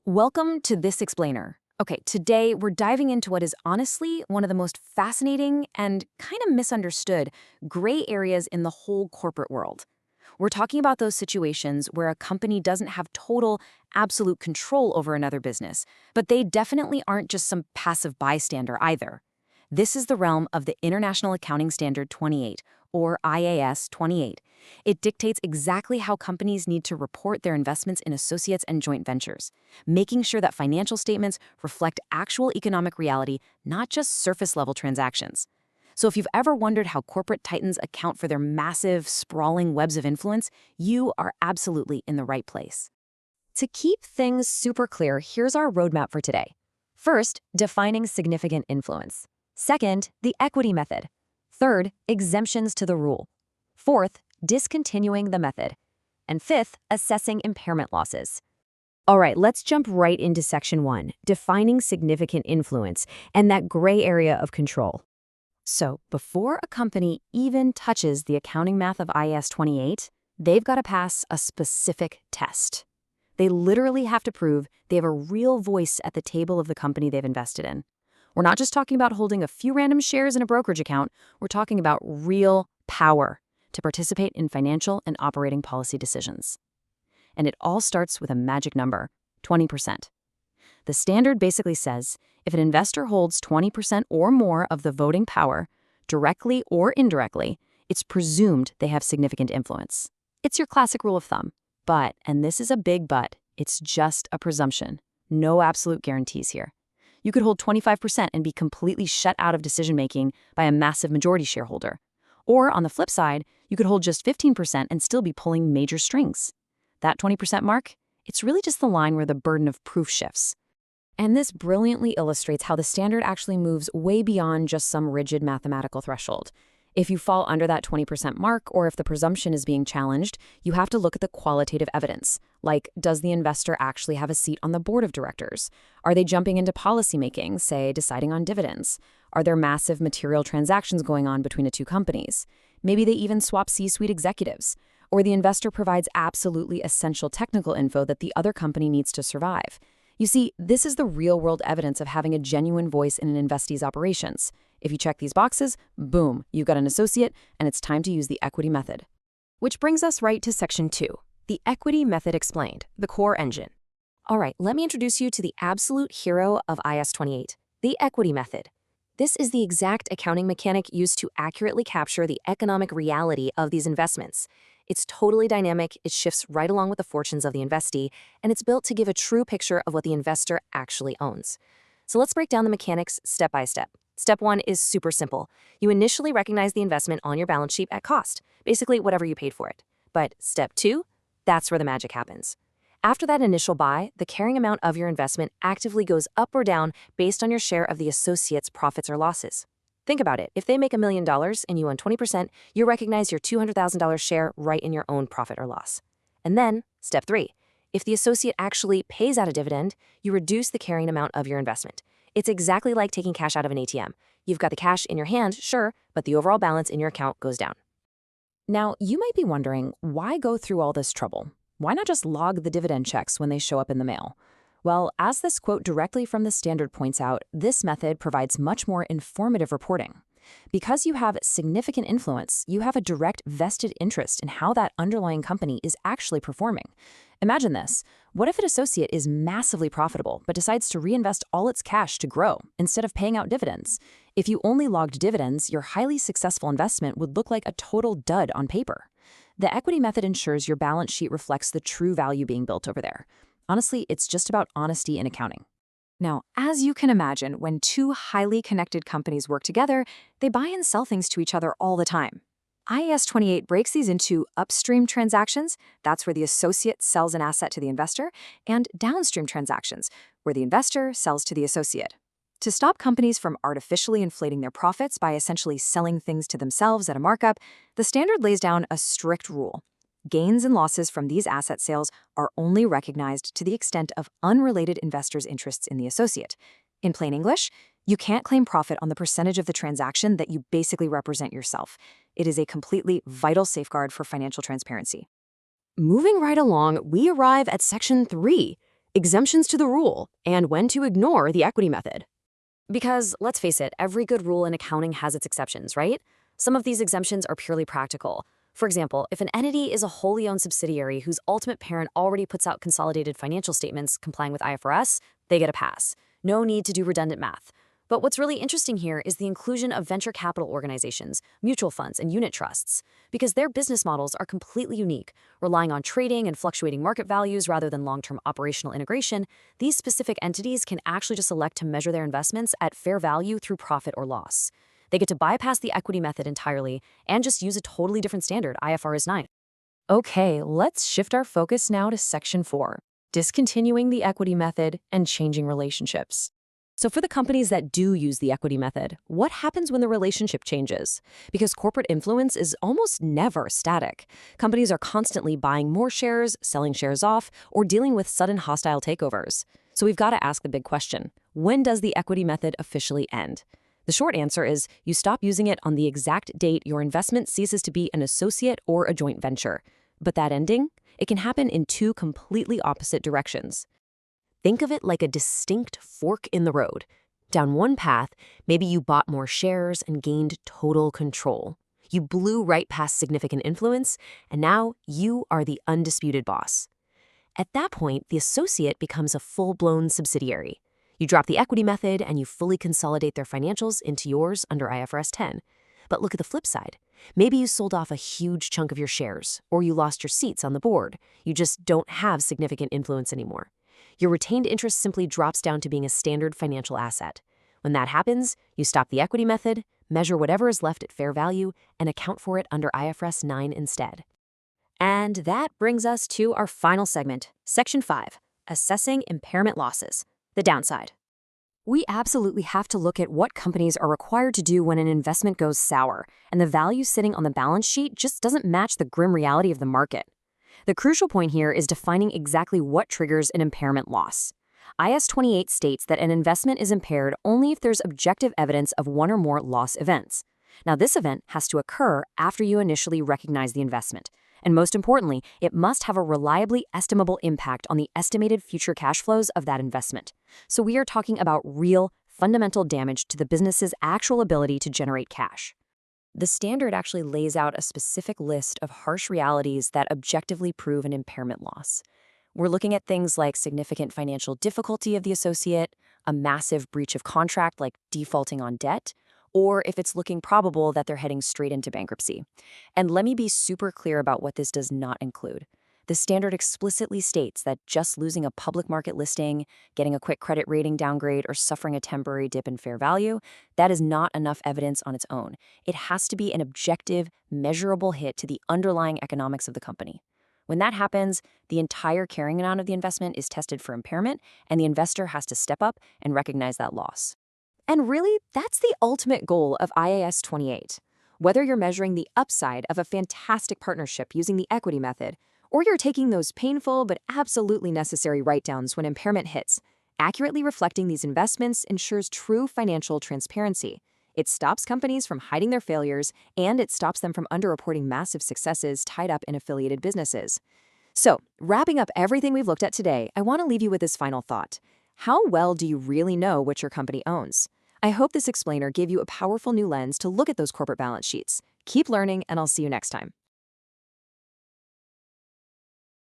Welcome to This Explainer. Okay, today we're diving into what is honestly one of the most fascinating and kind of misunderstood gray areas in the whole corporate world. We're talking about those situations where a company doesn't have total, absolute control over another business, but they definitely aren't just some passive bystander either. This is the realm of the International Accounting Standard 28, or IAS 28. It dictates exactly how companies need to report their investments in associates and joint ventures, making sure that financial statements reflect actual economic reality, not just surface-level transactions. So if you've ever wondered how corporate titans account for their massive, sprawling webs of influence, you are absolutely in the right place. To keep things super clear, here's our roadmap for today. First, defining significant influence. Second, the equity method. Third, exemptions to the rule. Fourth, discontinuing the method. And fifth, assessing impairment losses. All right, let's jump right into Section 1, defining significant influence and that gray area of control. So, before a company even touches the accounting math of IAS 28, they've got to pass a specific test. They literally have to prove they have a real voice at the table of the company they've invested in. We're not just talking about holding a few random shares in a brokerage account, we're talking about real power to participate in financial and operating policy decisions. And it all starts with a magic number, 20%. The standard basically says if an investor holds 20% or more of the voting power, directly or indirectly, it's presumed they have significant influence. It's your classic rule of thumb. But, and this is a big but, it's just a presumption. No absolute guarantees here. You could hold 25% and be completely shut out of decision-making by a massive majority shareholder. Or, on the flip side, you could hold just 15% and still be pulling major strings. That 20% mark, it's really just the line where the burden of proof shifts. And this brilliantly illustrates how the standard actually moves way beyond just some rigid mathematical threshold. If you fall under that 20% mark, or if the presumption is being challenged, you have to look at the qualitative evidence. Like, does the investor actually have a seat on the board of directors? Are they jumping into policymaking, say, deciding on dividends? Are there massive material transactions going on between the two companies? Maybe they even swap C-suite executives. Or the investor provides absolutely essential technical info that the other company needs to survive. You see, this is the real-world evidence of having a genuine voice in an investee's operations. If you check these boxes, boom, you've got an associate, and it's time to use the equity method. Which brings us right to Section 2, the equity method explained, the core engine. All right, let me introduce you to the absolute hero of IAS 28, the equity method. This is the exact accounting mechanic used to accurately capture the economic reality of these investments. It's totally dynamic, it shifts right along with the fortunes of the investee, and it's built to give a true picture of what the investor actually owns. So let's break down the mechanics step by step. Step 1 is super simple. You initially recognize the investment on your balance sheet at cost, basically whatever you paid for it. But Step 2, that's where the magic happens. After that initial buy, the carrying amount of your investment actively goes up or down based on your share of the associate's profits or losses. Think about it. If they make $1 million and you own 20%, you recognize your $200,000 share right in your own profit or loss. And then, Step 3, if the associate actually pays out a dividend, you reduce the carrying amount of your investment. It's exactly like taking cash out of an ATM. You've got the cash in your hand, sure, but the overall balance in your account goes down. Now, you might be wondering, why go through all this trouble? Why not just log the dividend checks when they show up in the mail? Well, as this quote directly from the standard points out, this method provides much more informative reporting. Because you have significant influence, you have a direct vested interest in how that underlying company is actually performing. Imagine this. What if an associate is massively profitable but decides to reinvest all its cash to grow instead of paying out dividends? If you only logged dividends, your highly successful investment would look like a total dud on paper. The equity method ensures your balance sheet reflects the true value being built over there. Honestly, it's just about honesty in accounting. Now, as you can imagine, when two highly connected companies work together, they buy and sell things to each other all the time. IAS 28 breaks these into upstream transactions, that's where the associate sells an asset to the investor, and downstream transactions, where the investor sells to the associate. To stop companies from artificially inflating their profits by essentially selling things to themselves at a markup, the standard lays down a strict rule. Gains and losses from these asset sales are only recognized to the extent of unrelated investors' interests in the associate. In plain English, you can't claim profit on the percentage of the transaction that you basically represent yourself. It is a completely vital safeguard for financial transparency. Moving right along, we arrive at Section 3, exemptions to the rule, and when to ignore the equity method. Because, let's face it, every good rule in accounting has its exceptions, right? Some of these exemptions are purely practical. For example, if an entity is a wholly owned subsidiary whose ultimate parent already puts out consolidated financial statements complying with IFRS, they get a pass. No need to do redundant math. But what's really interesting here is the inclusion of venture capital organizations, mutual funds, and unit trusts, because their business models are completely unique. Relying on trading and fluctuating market values rather than long-term operational integration, these specific entities can actually just elect to measure their investments at fair value through profit or loss. They get to bypass the equity method entirely and just use a totally different standard, IFRS 9. Okay, let's shift our focus now to Section 4, discontinuing the equity method and changing relationships. So for the companies that do use the equity method, what happens when the relationship changes? Because corporate influence is almost never static. Companies are constantly buying more shares, selling shares off, or dealing with sudden hostile takeovers. So we've got to ask the big question: when does the equity method officially end? The short answer is you stop using it on the exact date your investment ceases to be an associate or a joint venture. But that ending, it can happen in two completely opposite directions. Think of it like a distinct fork in the road. Down one path, maybe you bought more shares and gained total control. You blew right past significant influence, and now you are the undisputed boss. At that point, the associate becomes a full-blown subsidiary. You drop the equity method and you fully consolidate their financials into yours under IFRS 10. But look at the flip side. Maybe you sold off a huge chunk of your shares, or you lost your seats on the board. You just don't have significant influence anymore. Your retained interest simply drops down to being a standard financial asset. When that happens, you stop the equity method, measure whatever is left at fair value, and account for it under IFRS 9 instead. And that brings us to our final segment, Section 5, Assessing Impairment Losses, the downside. We absolutely have to look at what companies are required to do when an investment goes sour, and the value sitting on the balance sheet just doesn't match the grim reality of the market. The crucial point here is defining exactly what triggers an impairment loss. IAS 28 states that an investment is impaired only if there's objective evidence of one or more loss events. Now, this event has to occur after you initially recognize the investment. And most importantly, it must have a reliably estimable impact on the estimated future cash flows of that investment. So we are talking about real, fundamental damage to the business's actual ability to generate cash. The standard actually lays out a specific list of harsh realities that objectively prove an impairment loss. We're looking at things like significant financial difficulty of the associate, a massive breach of contract like defaulting on debt, or if it's looking probable that they're heading straight into bankruptcy. And let me be super clear about what this does not include. The standard explicitly states that just losing a public market listing, getting a quick credit rating downgrade, or suffering a temporary dip in fair value, that is not enough evidence on its own. It has to be an objective, measurable hit to the underlying economics of the company. When that happens, the entire carrying amount of the investment is tested for impairment, and the investor has to step up and recognize that loss. And really, that's the ultimate goal of IAS 28. Whether you're measuring the upside of a fantastic partnership using the equity method, or you're taking those painful but absolutely necessary write-downs when impairment hits, accurately reflecting these investments ensures true financial transparency. It stops companies from hiding their failures, and it stops them from underreporting massive successes tied up in affiliated businesses. So, wrapping up everything we've looked at today, I want to leave you with this final thought. How well do you really know what your company owns? I hope this explainer gave you a powerful new lens to look at those corporate balance sheets. Keep learning, and I'll see you next time.